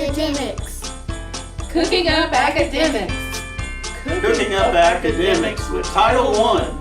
academics. Cooking up academics. Cooking up academics with Title I.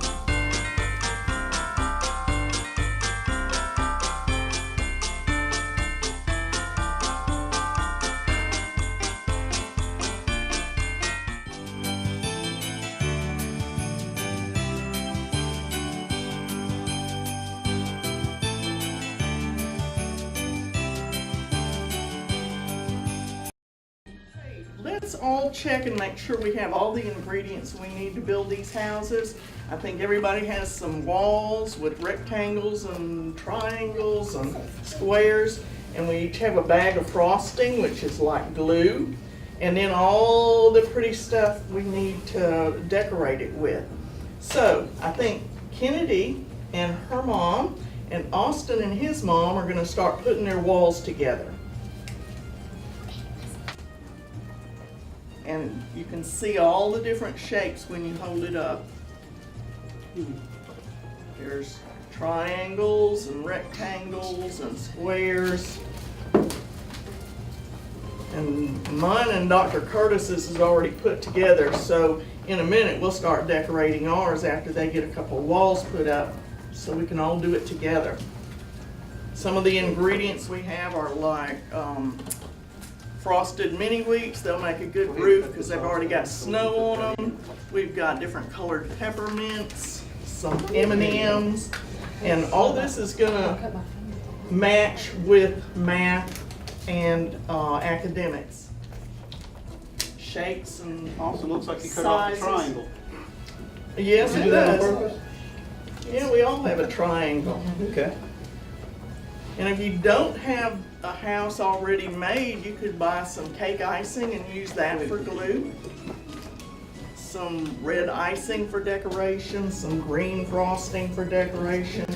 Let's all check and make sure we have all the ingredients we need to build these houses. I think everybody has some walls with rectangles and triangles and squares, and we each have a bag of frosting, which is like glue, and then all the pretty stuff we need to decorate it with. So I think Kennedy and her mom and Austin and his mom are gonna start putting their walls together. And you can see all the different shapes when you hold it up. There's triangles and rectangles and squares. And mine and Dr. Curtis's is already put together, so in a minute we'll start decorating ours after they get a couple of walls put up so we can all do it together. Some of the ingredients we have are like frosted mini wheats. They'll make a good roof because they've already got snow on them. We've got different colored peppermints, some M&Ms, and all this is gonna match with math and academics. Shapes and Also looks like you cut sizes. off a triangle. Yes, Did it you do that on does. purpose? Yeah, we all have a triangle. Okay. And if you don't have a house already made, you could buy some cake icing and use that for glue. Some red icing for decoration, some green frosting for decoration.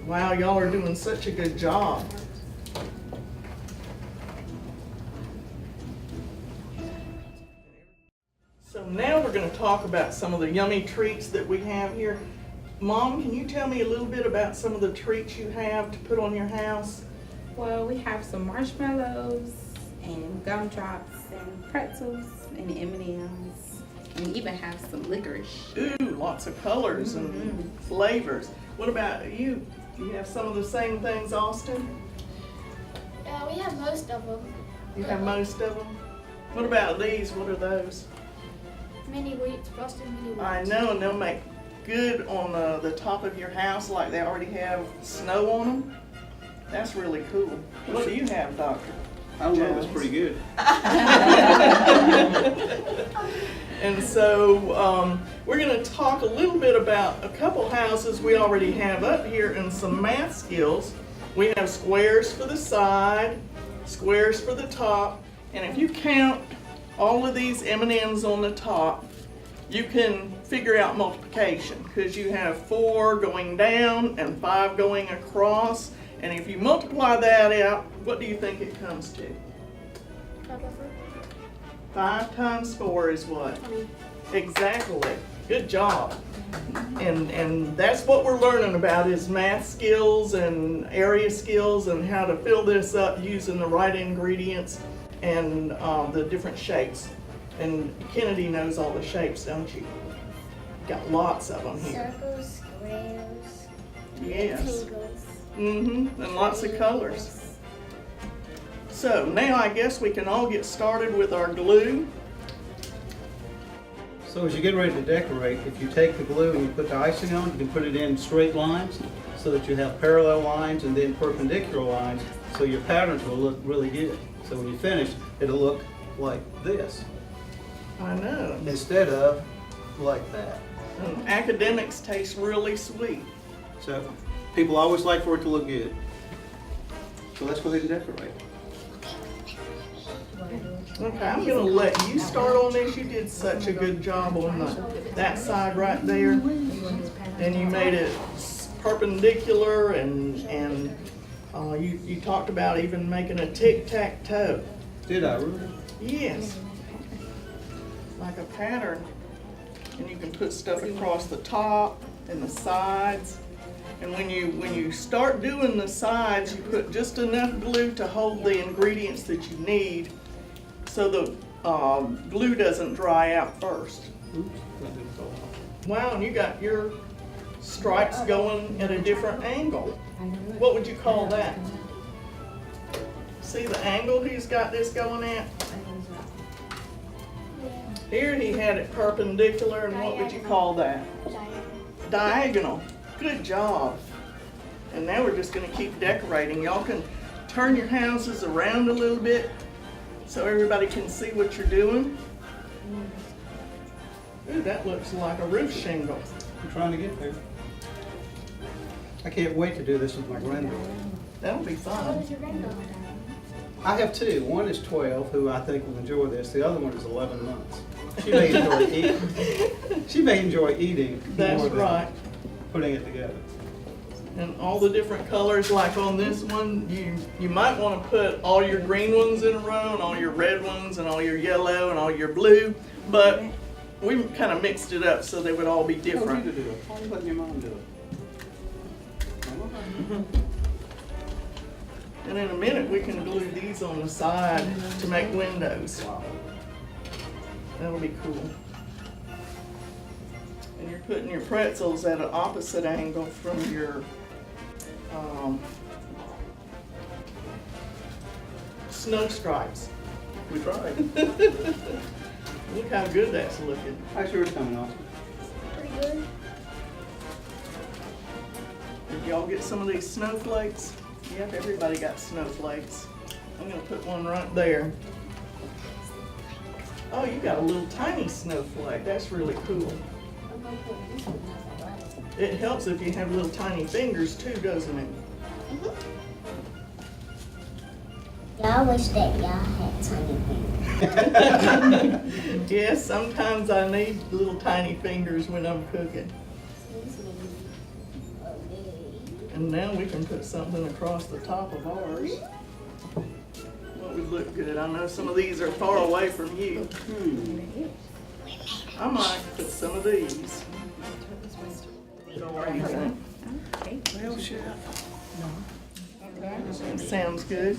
Wow, y'all are doing such a good job. So now we're going to talk about some of the yummy treats that we have here. Mom, can you tell me a little bit about some of the treats you have to put on your house? Well, we have some marshmallows and gumdrops and pretzels and M&Ms. And we even have some licorice. Ooh, lots of colors and flavors. What about you? Do you have some of the same things, Austin? We have most of them. You have most of them? What about these? What are those? Mini wheats, frosted mini wheats. I know, and they'll make good on the top of your house like they already have snow on them. That's really cool. What do you have, Doctor? I don't know, it's pretty good. And so we're going to talk a little bit about a couple houses we already have up here and some math skills. We have squares for the side, squares for the top, and if you count all of these M&Ms on the top, you can figure out multiplication because you have 4 going down and 5 going across. And if you multiply that out, what do you think it comes to? 5 times 4 is what? 20. Exactly. Good job. And that's what we're learning about is math skills and area skills and how to fill this up using the right ingredients and the different shapes. And Kennedy knows all the shapes, don't you? Got lots of them here. Circles, squares, Yes. rectangles. And lots of colors. So now I guess we can all get started with our glue. So as you get ready to decorate, if you take the glue and you put the icing on, you can put it in straight lines so that you have parallel lines and then perpendicular lines so your patterns will look really good. So when you finish, it'll look like this I know. instead of like that. And academics taste really sweet. So people always like for it to look good. So let's go ahead and decorate. Okay, I'm gonna let you start on this. You did such a good job on that side right there. And you made it perpendicular and you talked about even making a tic-tac-toe. Did I really? Yes. Like a pattern. And you can put stuff across the top and the sides. And when you start doing the sides, you put just enough glue to hold the ingredients that you need so the glue doesn't dry out first. Wow, and you got your stripes going at a different angle. What would you call that? See the angle he's got this going at? Here he had it perpendicular, and what would you call that? Diagonal. Good job. And now we're just going to keep decorating. Y'all can turn your houses around a little bit so everybody can see what you're doing. Ooh, that looks like a roof shingle. I'm trying to get there. I can't wait to do this with my granddaughter. That'll be What fun. is your granddaughter? I have two. One is 12, who I think will enjoy this. The other one is 11 months. She may enjoy eating. She may enjoy eating That's more than right. putting it together. And all the different colors, like on this one, you might want to put all your green ones in a row, and all your red ones, and all your yellow, and all your blue. But we kind of mixed it up so they would all be Tell you different. to do it. Why are you letting your mom do it? And in a minute, we can glue these on the side to make windows. Wow. That'll be cool. And you're putting your pretzels at an opposite angle from your snow stripes. We tried. Look how good that's looking. How's yours coming, Austin? Pretty good. Did y'all get some of these snowflakes? Yep, everybody got snowflakes. I'm gonna put one right there. Oh, you got a little tiny snowflake. That's really cool. It helps if you have little tiny fingers too, doesn't it? Y'all wish that y'all had tiny fingers. Yes, sometimes I need little tiny fingers when I'm cooking. And now we can put something across the top of ours. What would look good? I know some of these are far away from you. I might put some of these. Well, chef. Sounds good.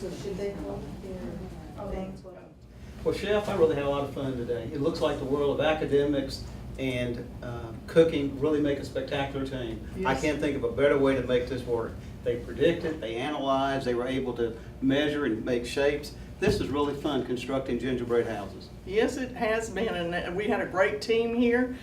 Well, Chef, I really had a lot of fun today. It looks like the world of academics and cooking really make a spectacular team. I Yes. can't think of a better way to make this work. They predicted, they analyzed, they were able to measure and make shapes. This is really fun, constructing gingerbread houses. Yes, it has been, and we had a great team here.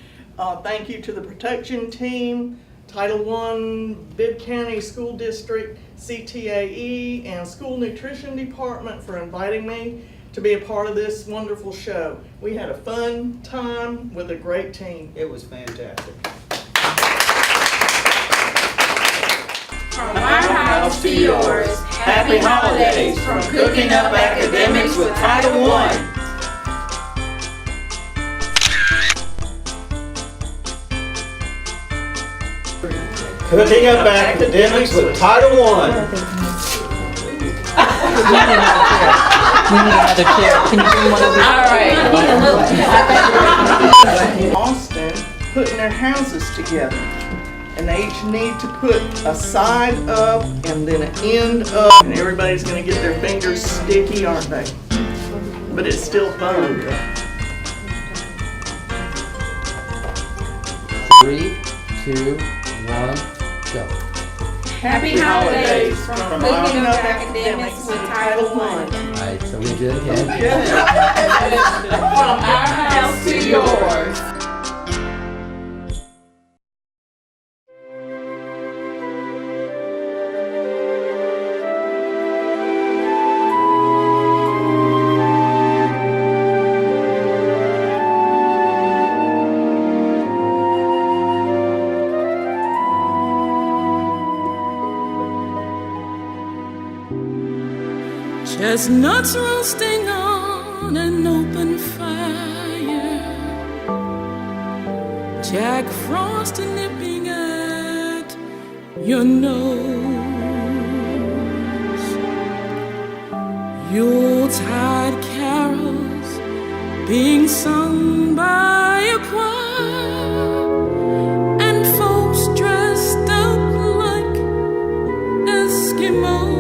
Thank you to the protection team, Title I, Bibb County School District, CTAE, and School Nutrition Department for inviting me to be a part of this wonderful show. We had a fun time with a great team. It was fantastic. From our house to yours, happy holidays from Cooking Up Academics with Title I. Cooking Up Academics with Title I. We need another chair. Can you bring one over? All right. Austin putting their houses together. And they each need to put a side up and then an end up. And everybody's gonna get their fingers sticky, aren't they? But it's still fun. 3, 2, 1, go. Happy holidays from From Cooking Up Academics Academics with Title I. All right, so we do it again. From our house to yours. Chestnuts roasting on an open fire, Jack Frost nipping at your nose, Yuletide carols being sung by a choir, and folks dressed up like Eskimo.